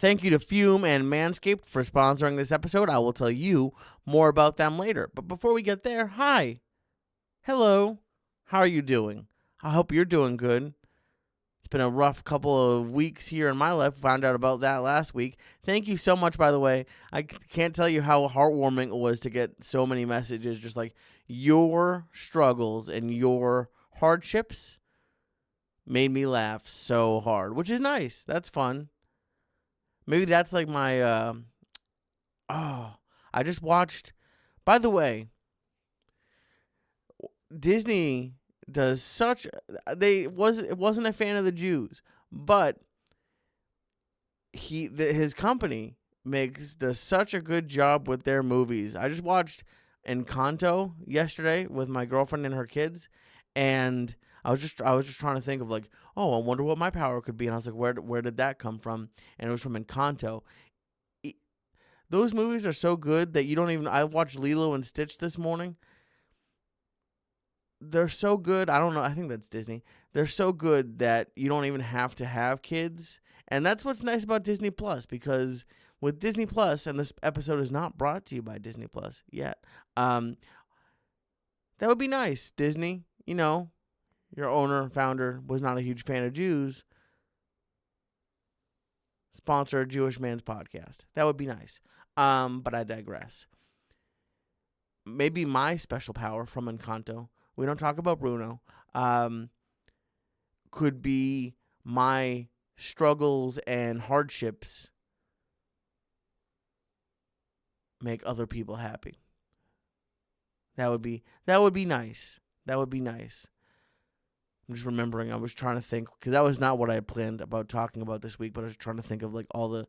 Thank you to Fume and Manscaped for sponsoring this episode. I will tell you more about them later. But before we get there, hi. Hello. How are you doing? I hope you're doing good. It's been a rough couple of weeks here in my life. Found out about that last week. Thank you so much, by the way. I can't tell you how heartwarming it was to get so many messages, just like your struggles and your hardships made me laugh so hard, which is nice. That's fun. Maybe that's like my, I just watched, by the way, Disney does such, it wasn't a fan of the Jews, but his company does such a good job with their movies. I just watched Encanto yesterday with my girlfriend and her kids, and I was just trying to think of like, oh, I wonder what my power could be, and I was like, where did that come from? And it was from Encanto. Those movies are so good that you don't even. I watched Lilo and Stitch this morning. They're so good. I don't know. I think that's Disney. They're so good that you don't even have to have kids. And that's what's nice about Disney Plus, because with Disney Plus, and this episode is not brought to you by Disney Plus yet, that would be nice, Disney. You know, your owner, founder, was not a huge fan of Jews. Sponsor a Jewish man's podcast. That would be nice. But I digress. Maybe my special power from Encanto, we don't talk about Bruno, could be my struggles and hardships make other people happy. That would be nice. That would be nice. I'm just remembering. I was trying to think, because that was not what I had planned about talking about this week, but I was trying to think of like all the,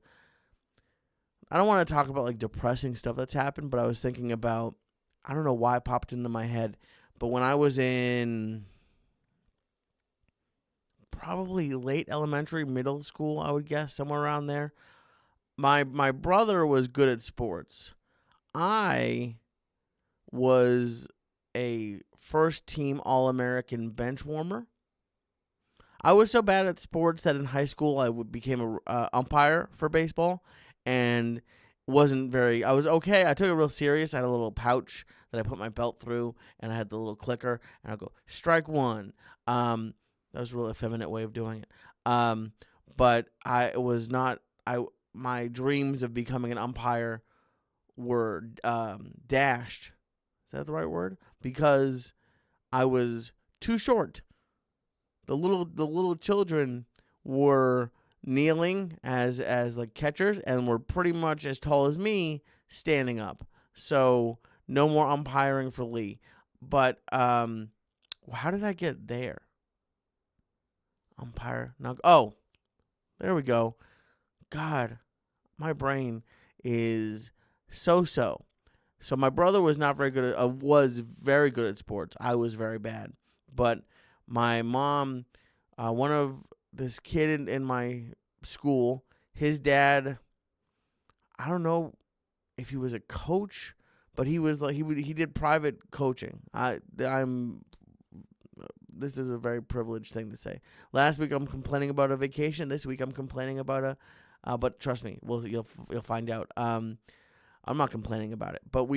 I don't want to talk about like depressing stuff that's happened, but I was thinking about, I don't know why it popped into my head, but when I was in probably late elementary, middle school, I would guess, somewhere around there, my brother was good at sports. I was a first team All-American bench warmer. I was so bad at sports that in high school I became a umpire for baseball, and I was okay. I took it real serious. I had a little pouch that I put my belt through, and I had the little clicker, and I'd go, strike one. That was a really effeminate way of doing it. But my dreams of becoming an umpire were dashed. Is that the right word? Because I was too short. The little children were kneeling as like catchers, and were pretty much as tall as me standing up. So no more umpiring for Lee. But how did I get there? Umpire. Now, there we go. God, my brain is so. So my brother was not very good was very good at sports. I was very bad. But my mom, one of this kid in my school, his dad, I don't know if he was a coach, but he was like he did private coaching. This is a very privileged thing to say. Last week I'm complaining about a vacation. This week I'm complaining about but trust me, you'll find out. I'm not complaining about it, but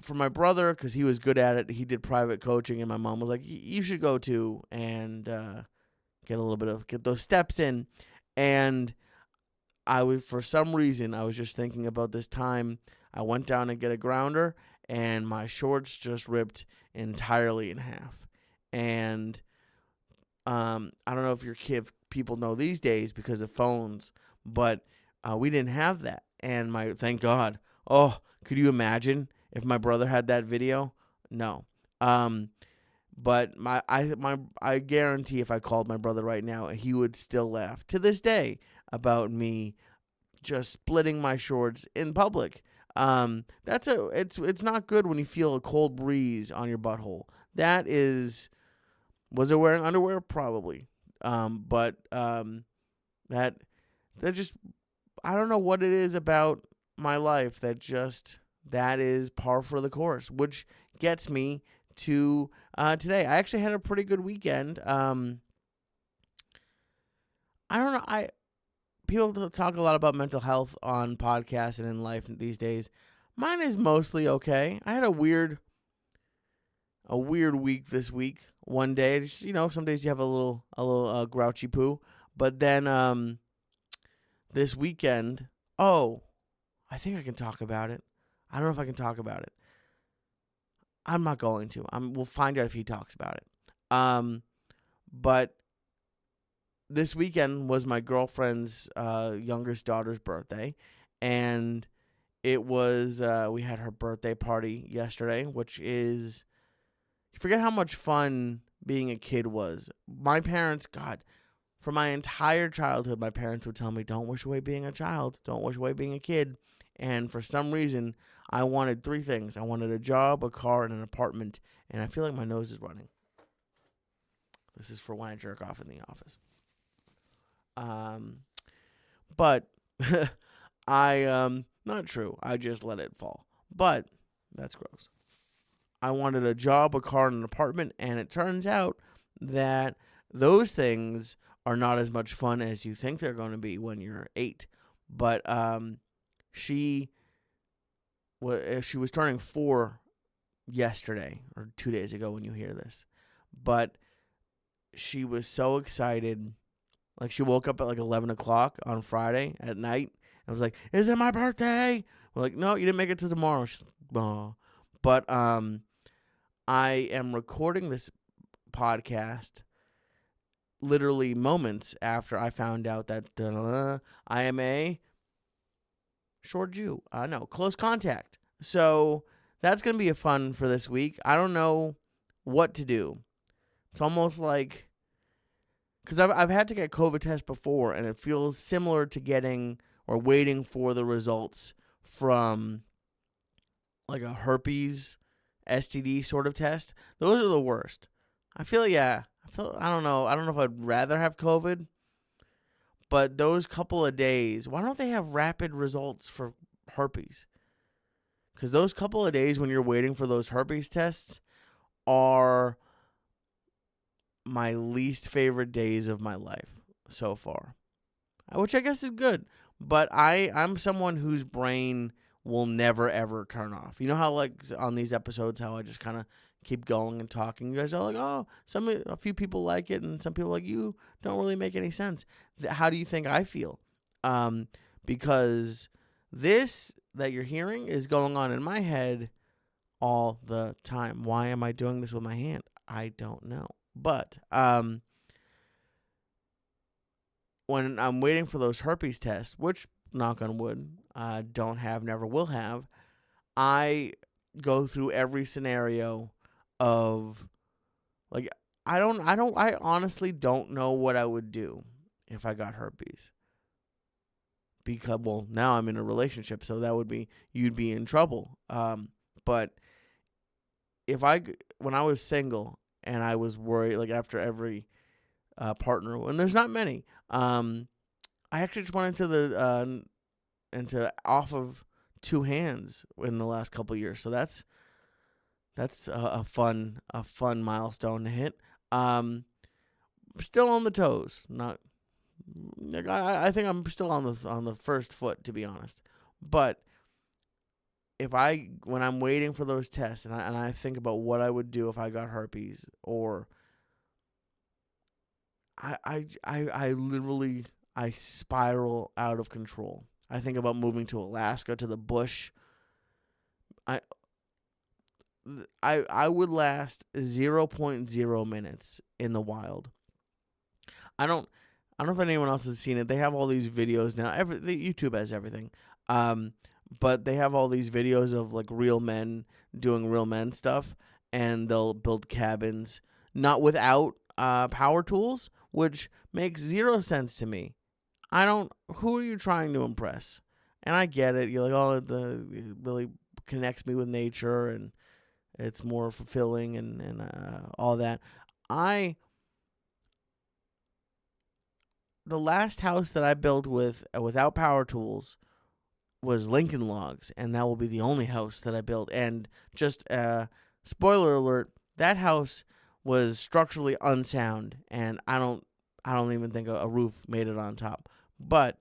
for my brother, because he was good at it, he did private coaching, and my mom was like, you should go too, and get those steps in. And for some reason, I was just thinking about this time I went down to get a grounder, and my shorts just ripped entirely in half. And I don't know if people know these days because of phones, but we didn't have that. And thank God. Oh, could you imagine if my brother had that video? No. But I guarantee if I called my brother right now, he would still laugh to this day about me just splitting my shorts in public. It's not good when you feel a cold breeze on your butthole. Was it wearing underwear? Probably. But that just, I don't know what it is about my life that is par for the course, which gets me to today. I actually had a pretty good weekend. I don't know. people talk a lot about mental health on podcasts and in life these days. Mine is mostly okay. I had a weird week this week. One day, just, some days you have a little grouchy poo, but then this weekend, I think I can talk about it. I don't know if I can talk about it. I'm not going to. We'll find out if he talks about it. But this weekend was my girlfriend's youngest daughter's birthday, and it was we had her birthday party yesterday, which is, you forget how much fun being a kid was. My parents, God, for my entire childhood, my parents would tell me, don't wish away being a child. Don't wish away being a kid. And for some reason, I wanted 3 things. I wanted a job, a car, and an apartment. And I feel like my nose is running. This is for when I jerk off in the office. But not true. I just let it fall. But that's gross. I wanted a job, a car, and an apartment. And it turns out that those things are not as much fun as you think they're going to be when you're 8. But she was turning 4 yesterday or 2 days ago when you hear this. But she was so excited. Like, she woke up at like 11 o'clock on Friday at night and was like, is it my birthday? We're like, no, you didn't make it to tomorrow. She's like, oh. But I am recording this podcast literally moments after I found out that I am a short Jew. Close contact. So that's going to be a fun for this week. I don't know what to do. It's almost like, because I've had to get COVID test before, and it feels similar to getting or waiting for the results from like a herpes STD sort of test. Those are the worst. I don't know if I'd rather have COVID, but those couple of days, why don't they have rapid results for herpes? Because those couple of days when you're waiting for those herpes tests are my least favorite days of my life so far, which I guess is good. But I'm someone whose brain will never, ever turn off. You know how, like, on these episodes, how I just kind of keep going and talking? You guys are like, oh, a few people like it, and some people like, you don't really make any sense. How do you think I feel? Because this that you're hearing is going on in my head all the time. Why am I doing this with my hand? I don't know. But when I'm waiting for those herpes tests, which, knock on wood, don't have, never will have, I go through every scenario of, like, I honestly don't know what I would do if I got herpes. Because, well, now I'm in a relationship, so that would be, you'd be in trouble. But when I was single and I was worried, like, after every partner, and there's not many, I actually just went into off of 2 hands in the last couple of years. So that's a fun milestone to hit. Still on the toes. Not, like, I think I'm still on the first foot, to be honest. But when I'm waiting for those tests and I think about what I would do if I got herpes, or I literally spiral out of control. I think about moving to Alaska, to the bush. I would last 0.0 minutes in the wild. I don't know if anyone else has seen it. They have all these videos now. YouTube has everything. But they have all these videos of, like, real men doing real men stuff, and they'll build cabins not without power tools, which makes 0 sense to me. Who are you trying to impress? And I get it. You're like, oh, it really connects me with nature, and it's more fulfilling, and all that. The last house that I built without power tools was Lincoln Logs, and that will be the only house that I built. And just spoiler alert, that house was structurally unsound, and I don't even think a roof made it on top. But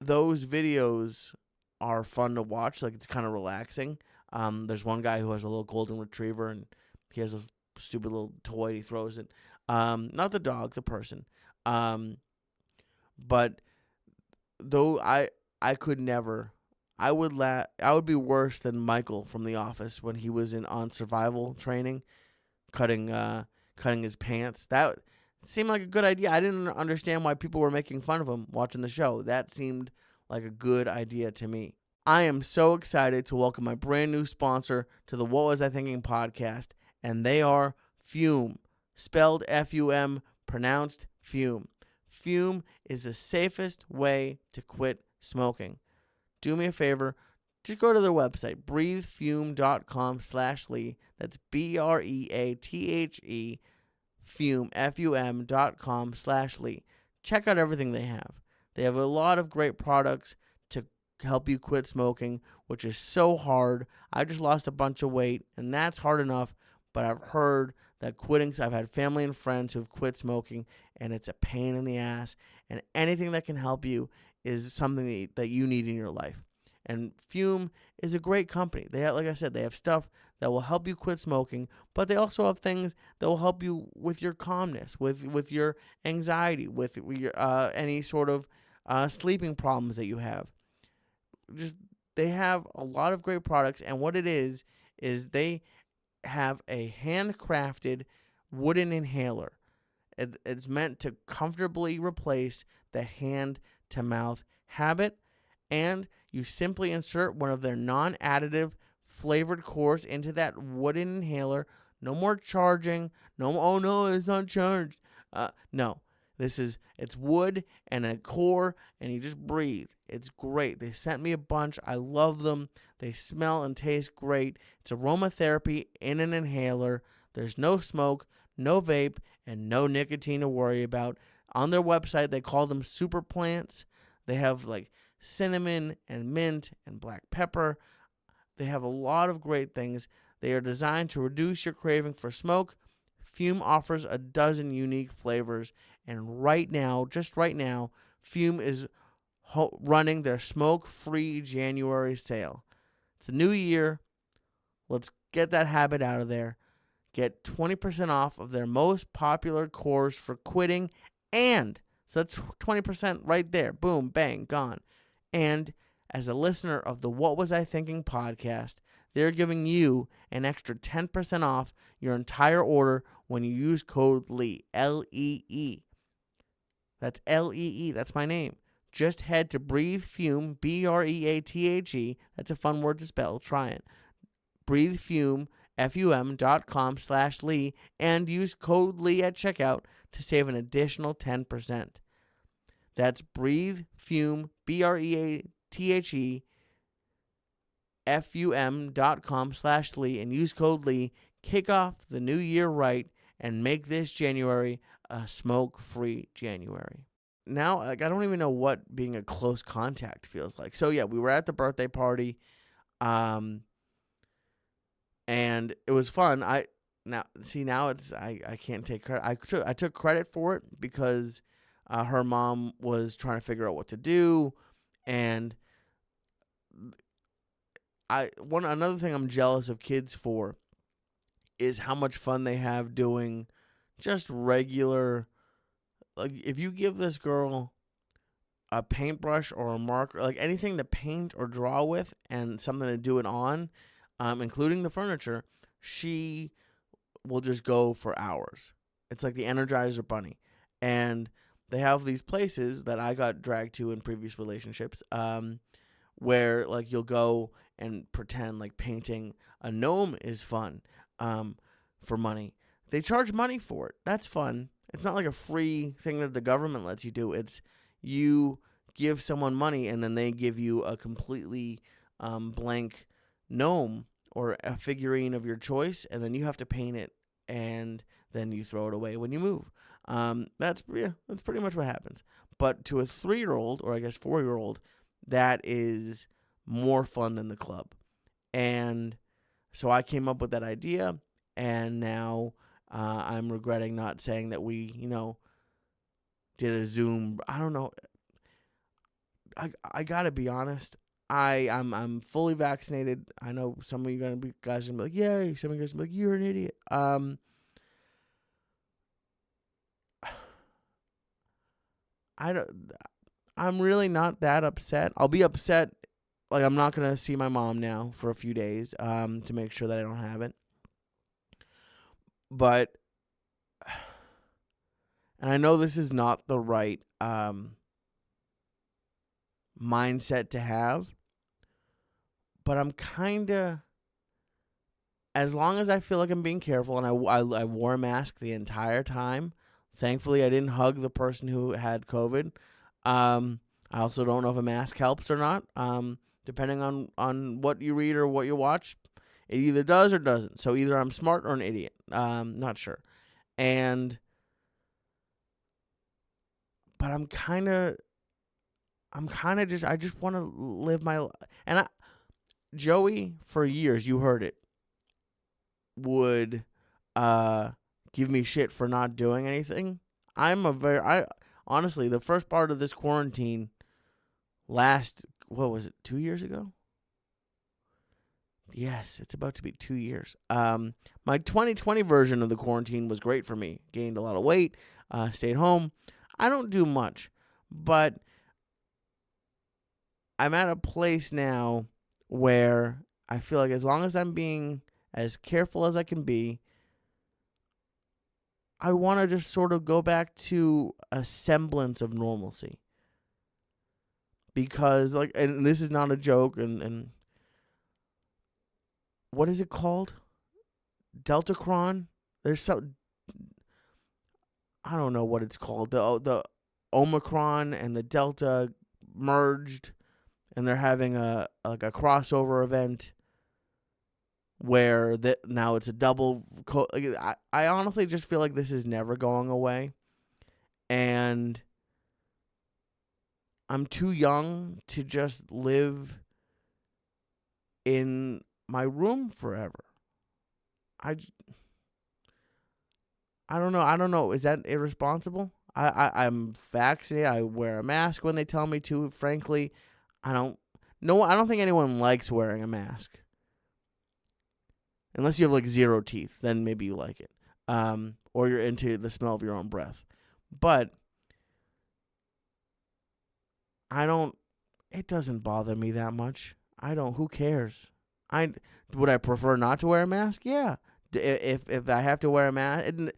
those videos are fun to watch. Like, it's kind of relaxing. There's one guy who has a little golden retriever, and he has this stupid little toy. He throws it. Not the dog, the person. But though I could never. I would be worse than Michael from The Office when he was on survival training, cutting his pants. That seemed like a good idea. I didn't understand why people were making fun of him watching the show. That seemed like a good idea to me. I am so excited to welcome my brand new sponsor to the What Was I Thinking podcast, and they are Fume, spelled F-U-M, pronounced Fume. Fume is the safest way to quit smoking. Do me a favor, just go to their website, breathefume.com/Lee. That's BREATHE, Fume, FUM.com/Lee. Check out everything they have. They have a lot of great products to help you quit smoking, which is so hard. I just lost a bunch of weight, and that's hard enough, but I've heard that quitting, I've had family and friends who've quit smoking, and it's a pain in the ass, and anything that can help you is something that you need in your life. And Fume is a great company. They have, like I said, they have stuff that will help you quit smoking, but they also have things that will help you with your calmness, with your anxiety, with your any sort of sleeping problems that you have. Just they have a lot of great products, and what it is they have a handcrafted wooden inhaler. It's meant to comfortably replace the hand-to-mouth habit, and you simply insert one of their non-additive flavored cores into that wooden inhaler. No more charging. No, oh no, it's not charged. No, it's wood and a core, and you just breathe. It's great. They sent me a bunch. I love them. They smell and taste great. It's aromatherapy in an inhaler. There's no smoke, no vape, and no nicotine to worry about. On their website, they call them super plants. They have like cinnamon and mint and black pepper. They have a lot of great things. They are designed to reduce your craving for smoke. Fume offers a dozen unique flavors, and right now, just right now, Fume is running their smoke-free January sale. It's a new year. Let's get that habit out of there. Get 20% off of their most popular cores for quitting, and so that's 20% right there. Boom, bang, gone. And as a listener of the What Was I Thinking podcast, they're giving you an extra 10% off your entire order when you use code LEE, L-E-E. That's L-E-E, that's my name. Just head to Breathe Fume, B-R-E-A-T-H-E. That's a fun word to spell. Try it. BreatheFume, FUM.com/Lee, and use code LEE at checkout to save an additional 10%. That's BreatheFume, B-R-E-A-T-H-E, FUM.com/Lee, and use code LEE. Kick off the new year right and make this January a smoke-free January. Now, I don't even know what being a close contact feels like. So, yeah, we were at the birthday party, and it was fun. I can't take credit. I took credit for it because her mom was trying to figure out what to do, and another thing I'm jealous of kids for is how much fun they have doing just regular. Like, if you give this girl a paintbrush or a marker, like anything to paint or draw with and something to do it on, including the furniture, she will just go for hours. It's like the Energizer Bunny. And they have these places that I got dragged to in previous relationships, where like you'll go and pretend like painting a gnome is fun, for money. They charge money for it. That's fun. It's not like a free thing that the government lets you do. It's you give someone money and then they give you a completely blank gnome or a figurine of your choice, and then you have to paint it, and then you throw it away when you move. That's pretty much what happens. But to a 3-year-old, or I guess 4-year-old, that is more fun than the club. And so I came up with that idea, and now I'm regretting not saying that we, did a Zoom. I don't know. I gotta be honest. I'm fully vaccinated. I know some of you guys are gonna be like, yay. Some of you guys are gonna be like, you're an idiot. I don't. I'm really not that upset. I'll be upset. Like, I'm not gonna see my mom now for a few days. To make sure that I don't have it. But, and I know this is not the right mindset to have. But I'm kind of, as long as I feel like I'm being careful, and I wore a mask the entire time. Thankfully, I didn't hug the person who had COVID. I also don't know if a mask helps or not. Depending on what you read or what you watch, it either does or doesn't. So either I'm smart or an idiot. Not sure. But I'm kind of just, I just want to live my life. And Joey, for years, you heard it, would give me shit for not doing anything. Honestly, the first part of this quarantine what was it, 2 years ago? Yes, it's about to be 2 years. My 2020 version of the quarantine was great for me. Gained a lot of weight, stayed home. I don't do much, but I'm at a place now where I feel like as long as I'm being as careful as I can be, I want to just sort of go back to a semblance of normalcy. Because, like, and this is not a joke, and what is it called? Deltacron? There's some, I don't know what it's called. The Omicron and the Delta merged, and they're having a crossover event where now it's a double. I honestly just feel like this is never going away, and I'm too young to just live in my room forever. I don't know. I don't know. Is that irresponsible? I'm vaccinated. I wear a mask when they tell me to. Frankly, I don't think anyone likes wearing a mask. Unless you have like zero teeth, then maybe you like it. Or you're into the smell of your own breath. But it doesn't bother me that much. Who cares? Would I prefer not to wear a mask? Yeah. If I have to wear a mask, it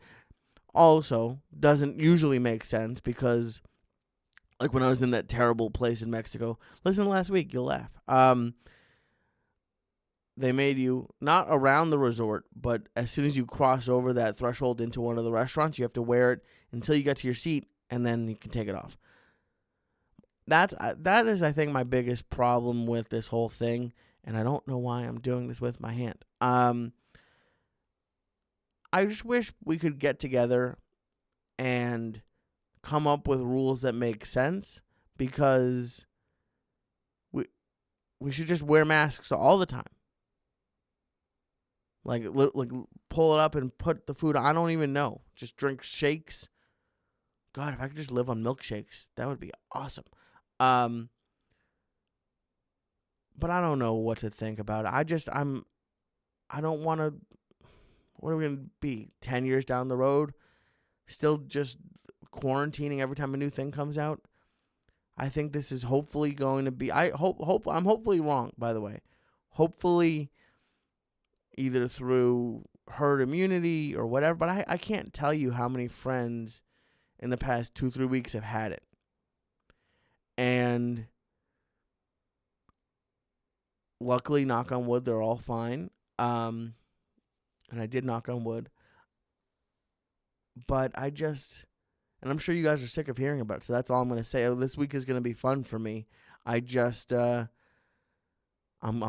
also doesn't usually make sense because, like, when I was in that terrible place in Mexico, listen to last week, you'll laugh. They made you, not around the resort, but as soon as you cross over that threshold into one of the restaurants, you have to wear it until you get to your seat, and then you can take it off. That is, I think, my biggest problem with this whole thing, and I don't know why I'm doing this with my hand. I just wish we could get together and come up with rules that make sense, because we should just wear masks all the time. Like pull it up and put the food. I don't even know. Just drink shakes. God, if I could just live on milkshakes, that would be awesome. But I don't know what to think about it. I don't want to. What are we going to be 10 years down the road? Still just quarantining every time a new thing comes out? I think this is hopefully going to be. I'm hopefully wrong, by the way. Hopefully, either through herd immunity or whatever. But I can't tell you how many friends in the past 2-3 weeks have had it. And luckily, knock on wood, they're all fine. And I did knock on wood. But and I'm sure you guys are sick of hearing about it, so that's all I'm going to say. This week is going to be fun for me. I'll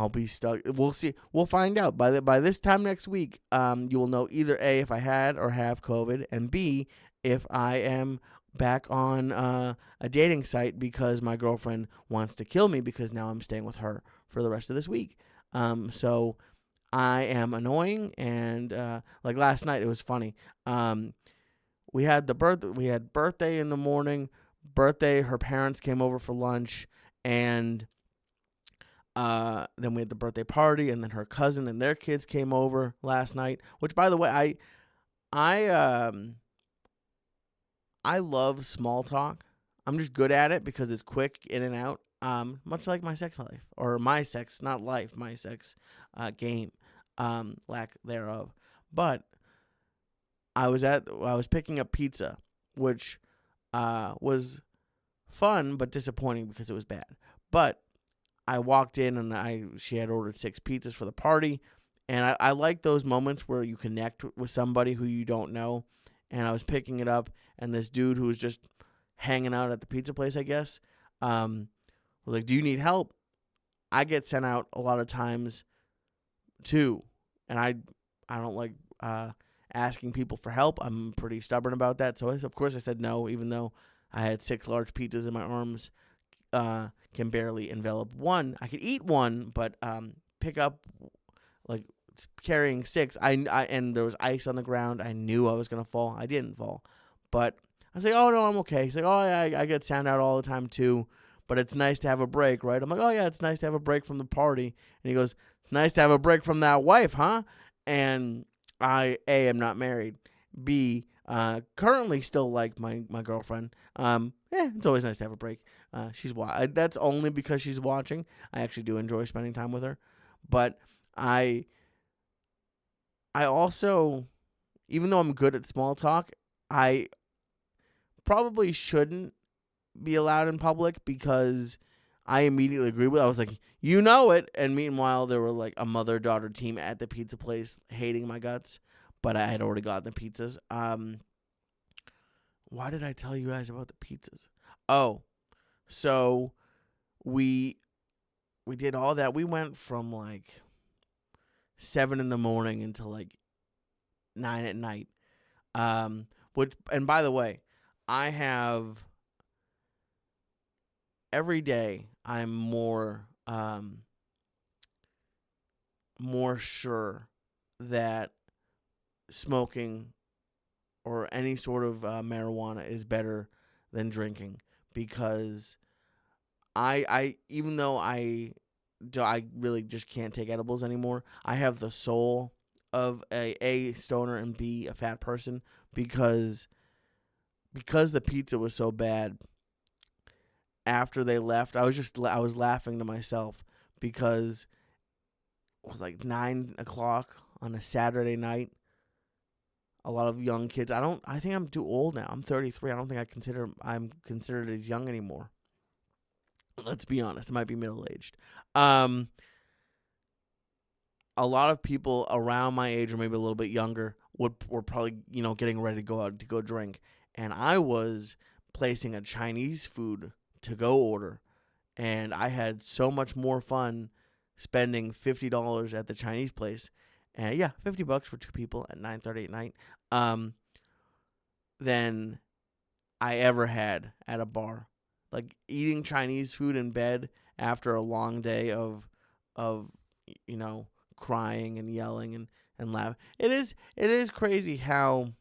be stuck. We'll see. We'll find out by this time next week. You will know either A, if I had or have COVID, and B, if I am back on a dating site because my girlfriend wants to kill me because now I'm staying with her for the rest of this week. So I am annoying, and like last night, it was funny. We had birthday in the morning. Her parents came over for lunch. And then we had the birthday party, and then her cousin and their kids came over last night. Which, by the way, I love small talk. I'm just good at it because it's quick in and out. Much like my sex life, or my sex, not life, my sex game, lack thereof. But I was picking up pizza, which was fun but disappointing because it was bad. But I walked in and she had ordered 6 pizzas for the party, and I like those moments where you connect with somebody who you don't know. And I was picking it up, and this dude who was just hanging out at the pizza place, I guess, was like, "Do you need help?" I get sent out a lot of times too, and I don't like asking people for help. I'm pretty stubborn about that, so of course I said no, even though I had 6 large pizzas in my arms. Can barely envelop one. I could eat one, but pick up, like, carrying 6. And there was ice on the ground. I knew I was gonna fall. I didn't fall, but I was like, "Oh no, I'm okay." He's like, "Oh yeah, I get sound out all the time too, but it's nice to have a break, right?" I'm like, "Oh yeah, it's nice to have a break from the party." And he goes, "It's nice to have a break from that wife, huh?" And I am not married. B, currently still like my girlfriend. It's always nice to have a break. That's only because she's watching. I actually do enjoy spending time with her, but I also, even though I'm good at small talk, I probably shouldn't be allowed in public because I immediately agree with it. I was like, "You know it." And meanwhile, there were like a mother-daughter team at the pizza place hating my guts, but I had already gotten the pizzas. Why did I tell you guys about the pizzas? Oh, so we did all that. We went from like 7 in the morning until like 9 at night. And by the way, I have every day I'm more sure that smoking or any sort of marijuana is better than drinking, because I even though I really just can't take edibles anymore, I have the soul of a stoner and B, a fat person, because the pizza was so bad. After they left, I was laughing to myself because it was like 9 o'clock on a Saturday night. A lot of young kids. I think I'm too old now. I'm 33. I don't think I'm considered as young anymore. Let's be honest. I might be middle-aged. A lot of people around my age, or maybe a little bit younger, were probably, getting ready to go out to go drink. And I was placing a Chinese food to-go order. And I had so much more fun spending $50 at the Chinese place. And yeah, $50 for 2 people at 9:30 at night. Than I ever had at a bar. Like, eating Chinese food in bed after a long day of crying and yelling and laughing. It is crazy how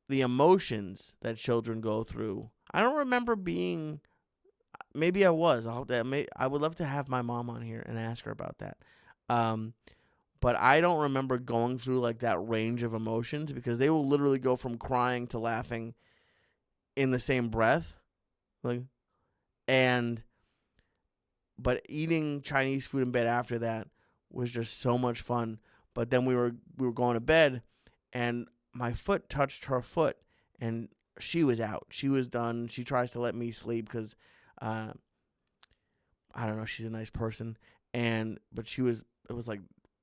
the emotions that children go through. I don't remember being. Maybe I was. I would love to have my mom on here and ask her about that. But I don't remember going through like that range of emotions, because they will literally go from crying to laughing in the same breath. But eating Chinese food in bed after that was just so much fun. But then we were going to bed, and my foot touched her foot, and she was out. She was done. She tries to let me sleep because I don't know, she's a nice person. But it was like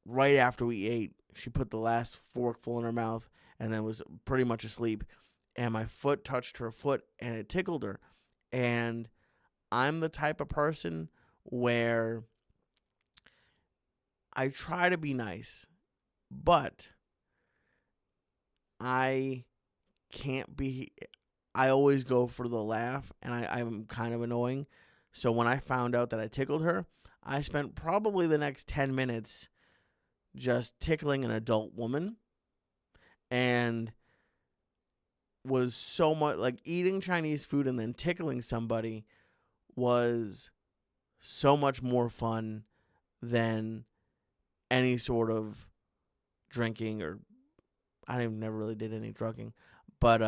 right after we ate, she put the last forkful in her mouth and then was pretty much asleep. And my foot touched her foot and it tickled her. And I'm the type of person where I try to be nice, but I can't be. I always go for the laugh, and I'm kind of annoying. So when I found out that I tickled her, I spent probably the next 10 minutes just tickling an adult woman, and was so much like eating Chinese food and then tickling somebody was so much more fun than any sort of drinking, or I never really did any drugging, but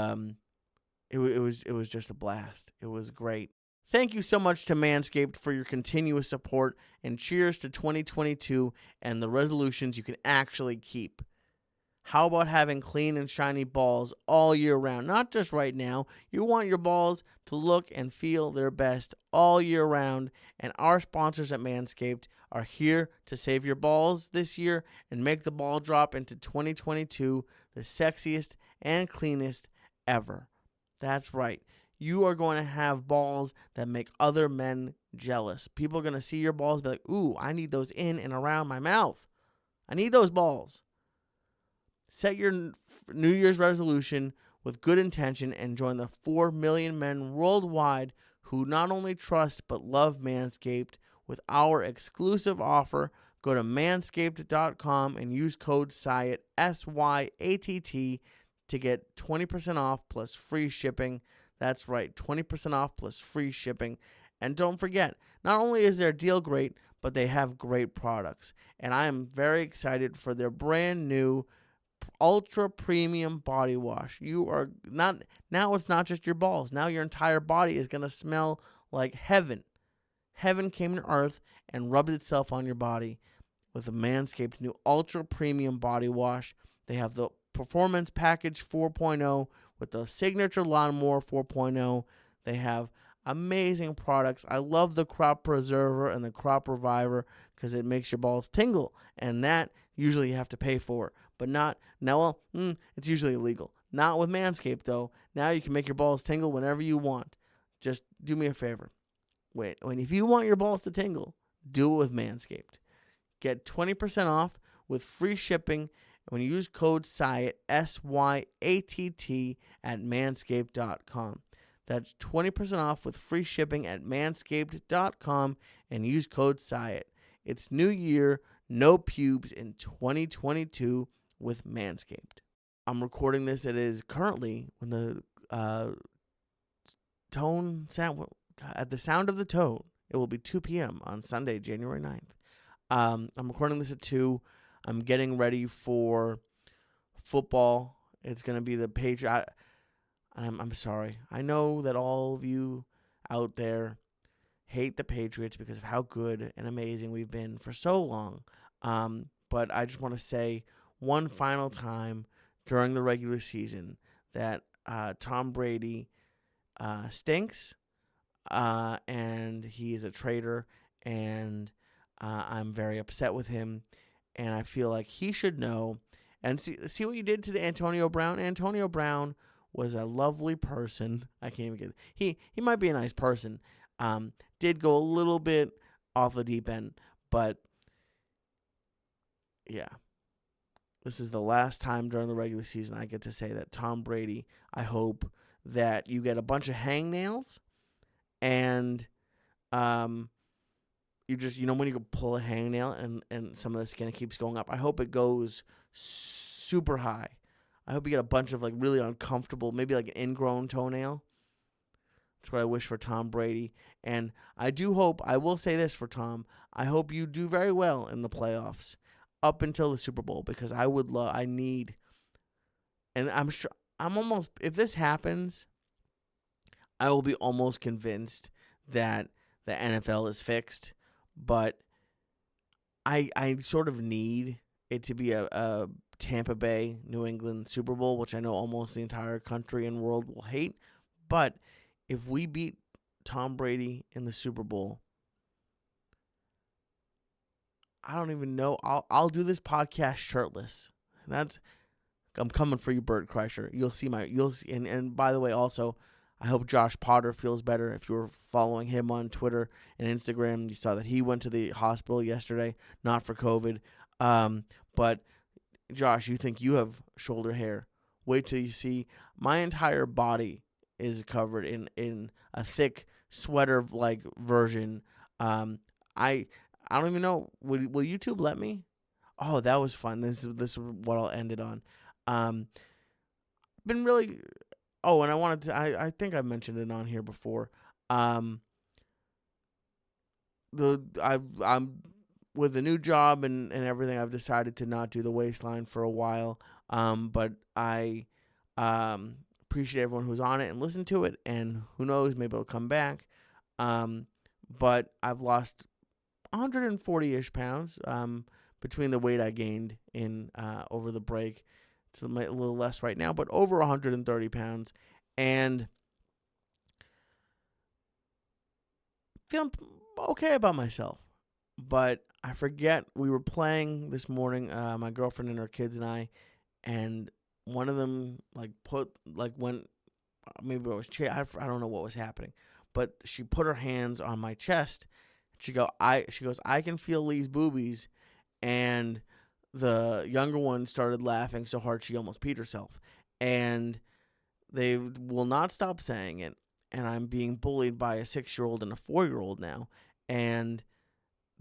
it was just a blast. It was great. Thank you so much to Manscaped for your continuous support, and cheers to 2022 and the resolutions you can actually keep. How about having clean and shiny balls all year round? Not just right now. You want your balls to look and feel their best all year round. And our sponsors at Manscaped are here to save your balls this year and make the ball drop into 2022 the sexiest and cleanest ever. That's right. You are going to have balls that make other men jealous. People are going to see your balls and be like, ooh, I need those in and around my mouth. I need those balls. Set your New Year's resolution with good intention and join the 4 million men worldwide who not only trust but love Manscaped with our exclusive offer. Go to manscaped.com and use code Syatt, SYATT, to get 20% off plus free shipping. That's right, 20% off plus free shipping. And don't forget, not only is their deal great, but they have great products. And I am very excited for their brand new ultra premium body wash. You are not, now it's not just your balls. Now your entire body is going to smell like heaven. Heaven came to earth and rubbed itself on your body with the Manscaped new ultra premium body wash. They have the Performance Package 4.0 with the Signature Lawnmower 4.0. They have amazing products. I love the Crop Preserver and the Crop Reviver because it makes your balls tingle, and that usually you have to pay for. But not now. Well, it's usually illegal. Not with Manscaped though. Now you can make your balls tingle whenever you want. Just do me a favor. If you want your balls to tingle, do it with Manscaped. Get 20% off with free shipping when you use code Syatt, SYATT, at manscaped.com. That's 20% off with free shipping at manscaped.com and use code Syatt. It's New Year, no pubes in 2022 with Manscaped. I'm recording this. It is currently when the tone sound at the sound of the tone. It will be 2 p.m. on Sunday, January 9th. I'm recording this at 2. I'm getting ready for football. It's going to be the Patriots. I'm sorry. I know that all of you out there hate the Patriots because of how good and amazing we've been for so long. But I just want to say one final time during the regular season that Tom Brady stinks, and he is a traitor, and I'm very upset with him, and I feel like he should know. And see what you did to the Antonio Brown. Antonio Brown was a lovely person. I can't even get it. He might be a nice person. Did go a little bit off the deep end, but yeah. This is the last time during the regular season I get to say that Tom Brady, I hope that you get a bunch of hangnails and you just, when you can pull a hangnail and some of the skin keeps going up, I hope it goes super high. I hope you get a bunch of really uncomfortable, maybe like an ingrown toenail. That's what I wish for Tom Brady. And I do hope, I will say this for Tom, I hope you do very well in the playoffs up until the Super Bowl, because I need, and I'm sure, if this happens, I will be almost convinced that the NFL is fixed, but I sort of need it to be a Tampa Bay, New England Super Bowl, which I know almost the entire country and world will hate. But if we beat Tom Brady in the Super Bowl, I don't even know. I'll do this podcast shirtless. I'm coming for you, Bert Kreischer. You'll see and by the way, also, I hope Josh Potter feels better. If you were following him on Twitter and Instagram, you saw that he went to the hospital yesterday, not for COVID. But Josh, you think you have shoulder hair. Wait till you see my entire body is covered in a thick sweater-like version. I don't even know. Will YouTube let me? Oh, that was fun. This is what I'll end it on. Been really. Oh, and I wanted to. I think I mentioned it on here before. I'm with a new job and everything. I've decided to not do the waistline for a while. But I appreciate everyone who's on it and listened to it. And who knows, maybe it'll come back. But I've lost 140-ish pounds between the weight I gained in over the break. It's a little less right now, but over 130 pounds. And feeling okay about myself. But I forget, we were playing this morning, my girlfriend and her kids and I, and one of them went, maybe it was I don't know what was happening, but she put her hands on my chest. She goes, I can feel Lee's boobies, and the younger one started laughing so hard she almost peed herself, and they will not stop saying it, and I'm being bullied by a 6-year-old and a 4-year-old now, and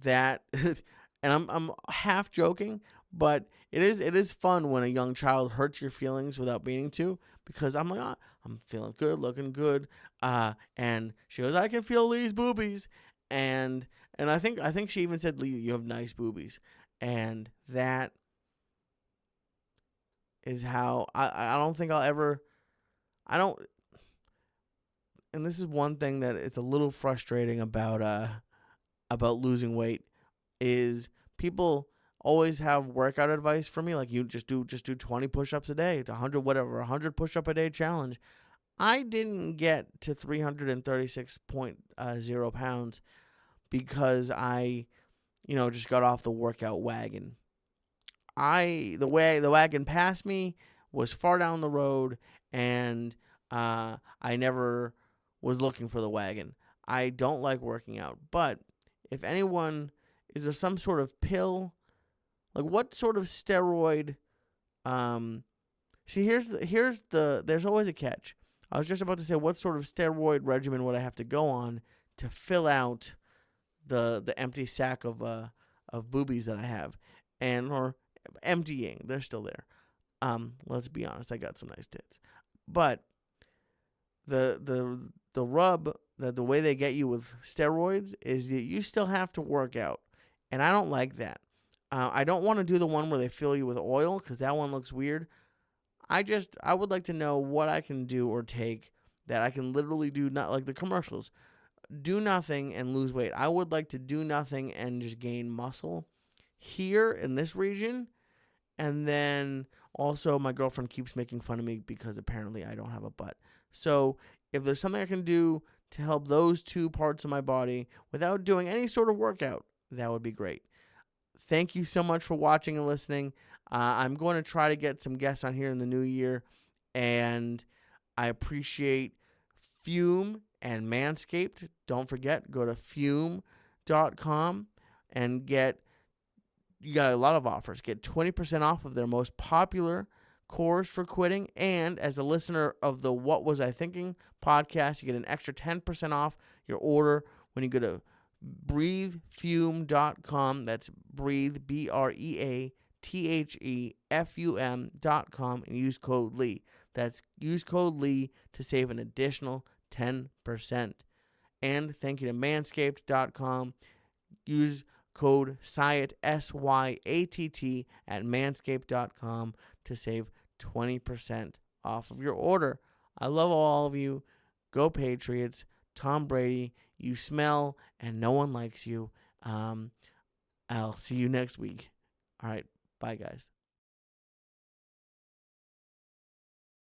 that, and I'm half joking, but it is fun when a young child hurts your feelings without meaning to, because I'm like, I'm feeling good, looking good, and she goes, I can feel Lee's boobies, and I think she even said, Lee, you have nice boobies, and that is how I don't think I'll ever, I don't, and this is one thing that it's a little frustrating about losing weight, is people always have workout advice for me, like you just do 20 push-ups a day, it's 100 push-up a day challenge. I didn't get to 336.0 pounds because I, just got off the workout wagon. The wagon passed me was far down the road, and I never was looking for the wagon. I don't like working out, but if anyone, is there some sort of pill, like what sort of steroid? See, there's always a catch. I was just about to say, what sort of steroid regimen would I have to go on to fill out the empty sack of boobies that I have, or emptying? They're still there. Let's be honest, I got some nice tits, but the rub, that the way they get you with steroids is that you still have to work out, and I don't like that. I don't want to do the one where they fill you with oil, because that one looks weird. I would like to know what I can do or take that I can literally do, not like the commercials. Do nothing and lose weight. I would like to do nothing and just gain muscle here in this region. And then also my girlfriend keeps making fun of me because apparently I don't have a butt. So if there's something I can do to help those two parts of my body without doing any sort of workout, that would be great. Thank you so much for watching and listening. I'm going to try to get some guests on here in the new year, and I appreciate Fume and Manscaped. Don't forget, go to fume.com and you got a lot of offers. Get 20% off of their most popular cores for quitting, and as a listener of the What Was I Thinking podcast, you get an extra 10% off your order when you go to breathefume.com. That's breathe, BREATHEFUM.com, and use code Lee. Use code Lee to save an additional 10%. And thank you to manscaped.com. Use code Syatt, SYATT, at manscaped.com to save 20% off of your order. I love all of you. Go Patriots. Tom Brady, you smell and no one likes you. I'll see you next week. All right. Bye, guys.